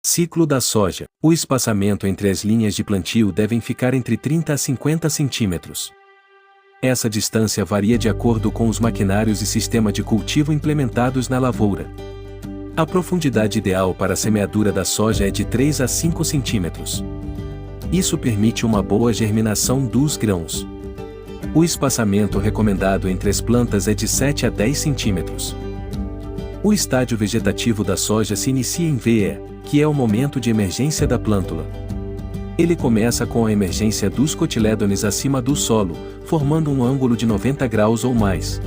Ciclo da soja. O espaçamento entre as linhas de plantio devem ficar entre 30 a 50 centímetros. Essa distância varia de acordo com os maquinários e sistema de cultivo implementados na lavoura. A profundidade ideal para a semeadura da soja é de 3 a 5 centímetros. Isso permite uma boa germinação dos grãos. O espaçamento recomendado entre as plantas é de 7 a 10 centímetros. O estágio vegetativo da soja se inicia em VE, que é o momento de emergência da plântula. Ele começa com a emergência dos cotilédones acima do solo, formando um ângulo de 90 graus ou mais.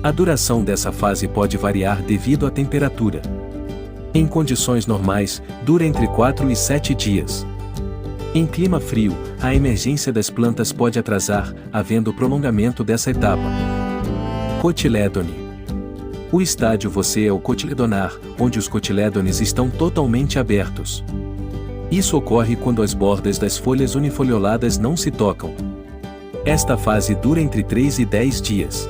A duração dessa fase pode variar devido à temperatura. Em condições normais, dura entre 4 e 7 dias. Em clima frio, a emergência das plantas pode atrasar, havendo prolongamento dessa etapa. Cotilédone. O estádio VE é o cotiledonar, onde os cotilédones estão totalmente abertos. Isso ocorre quando as bordas das folhas unifolioladas não se tocam. Esta fase dura entre 3 e 10 dias.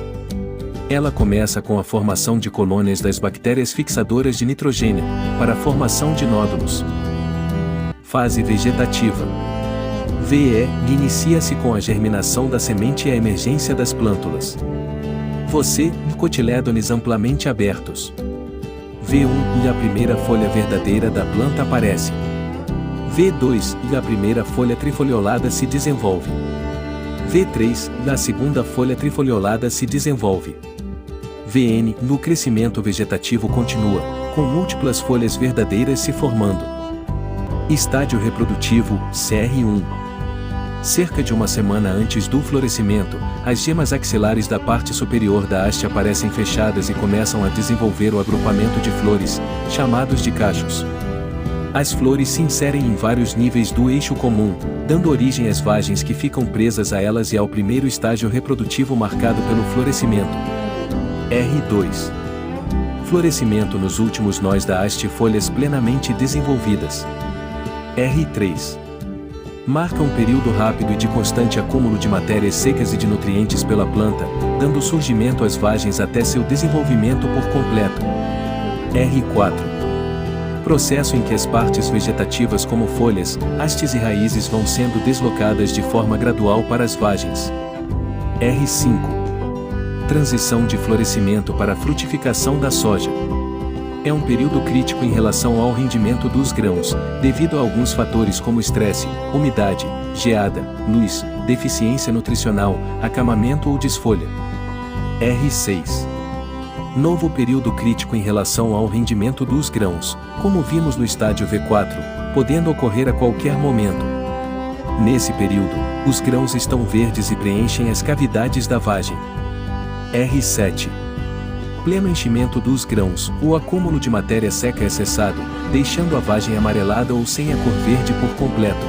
Ela começa com a formação de colônias das bactérias fixadoras de nitrogênio, para a formação de nódulos. Fase vegetativa. VE inicia-se com a germinação da semente e a emergência das plântulas. VC, cotilédones amplamente abertos. V1 e a primeira folha verdadeira da planta aparece. V2 e a primeira folha trifoliolada se desenvolve. V3 e a segunda folha trifoliolada se desenvolve. VN, no crescimento vegetativo continua, com múltiplas folhas verdadeiras se formando. Estágio reprodutivo, CR1. Cerca de uma semana antes do florescimento, as gemas axilares da parte superior da haste aparecem fechadas e começam a desenvolver o agrupamento de flores, chamados de cachos. As flores se inserem em vários níveis do eixo comum, dando origem às vagens que ficam presas a elas e ao primeiro estágio reprodutivo marcado pelo florescimento. R2. Florescimento nos últimos nós da haste, folhas plenamente desenvolvidas. R3. Marca um período rápido e de constante acúmulo de matérias secas e de nutrientes pela planta, dando surgimento às vagens até seu desenvolvimento por completo. R4. Processo em que as partes vegetativas como folhas, hastes e raízes vão sendo deslocadas de forma gradual para as vagens. R5. Transição de florescimento para a frutificação da soja. É um período crítico em relação ao rendimento dos grãos, devido a alguns fatores como estresse, umidade, geada, luz, deficiência nutricional, acamamento ou desfolha. R6. Novo período crítico em relação ao rendimento dos grãos, como vimos no estágio V4, podendo ocorrer a qualquer momento. Nesse período, os grãos estão verdes e preenchem as cavidades da vagem. R7. Pleno enchimento dos grãos, o acúmulo de matéria seca é cessado, deixando a vagem amarelada ou sem a cor verde por completo.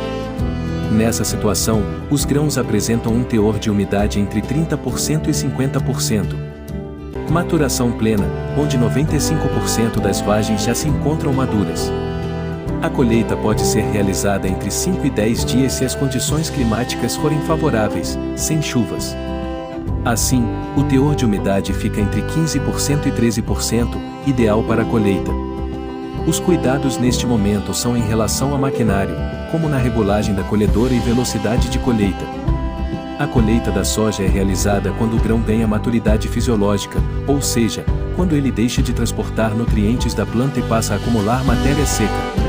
Nessa situação, os grãos apresentam um teor de umidade entre 30% e 50%. Maturação plena, onde 95% das vagens já se encontram maduras. A colheita pode ser realizada entre 5 e 10 dias se as condições climáticas forem favoráveis, sem chuvas. Assim, o teor de umidade fica entre 15% e 13%, ideal para a colheita. Os cuidados neste momento são em relação ao maquinário, como na regulagem da colhedora e velocidade de colheita. A colheita da soja é realizada quando o grão ganha maturidade fisiológica, ou seja, quando ele deixa de transportar nutrientes da planta e passa a acumular matéria seca.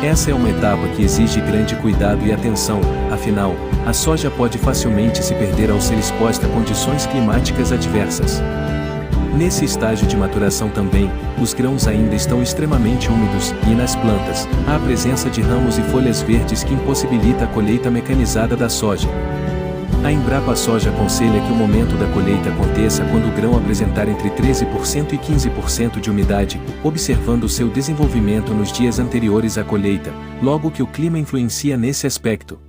Essa é uma etapa que exige grande cuidado e atenção, afinal, a soja pode facilmente se perder ao ser exposta a condições climáticas adversas. Nesse estágio de maturação também, os grãos ainda estão extremamente úmidos, e nas plantas, há a presença de ramos e folhas verdes que impossibilita a colheita mecanizada da soja. A Embrapa Soja aconselha que o momento da colheita aconteça quando o grão apresentar entre 13% e 15% de umidade, observando seu desenvolvimento nos dias anteriores à colheita, logo que o clima influencia nesse aspecto.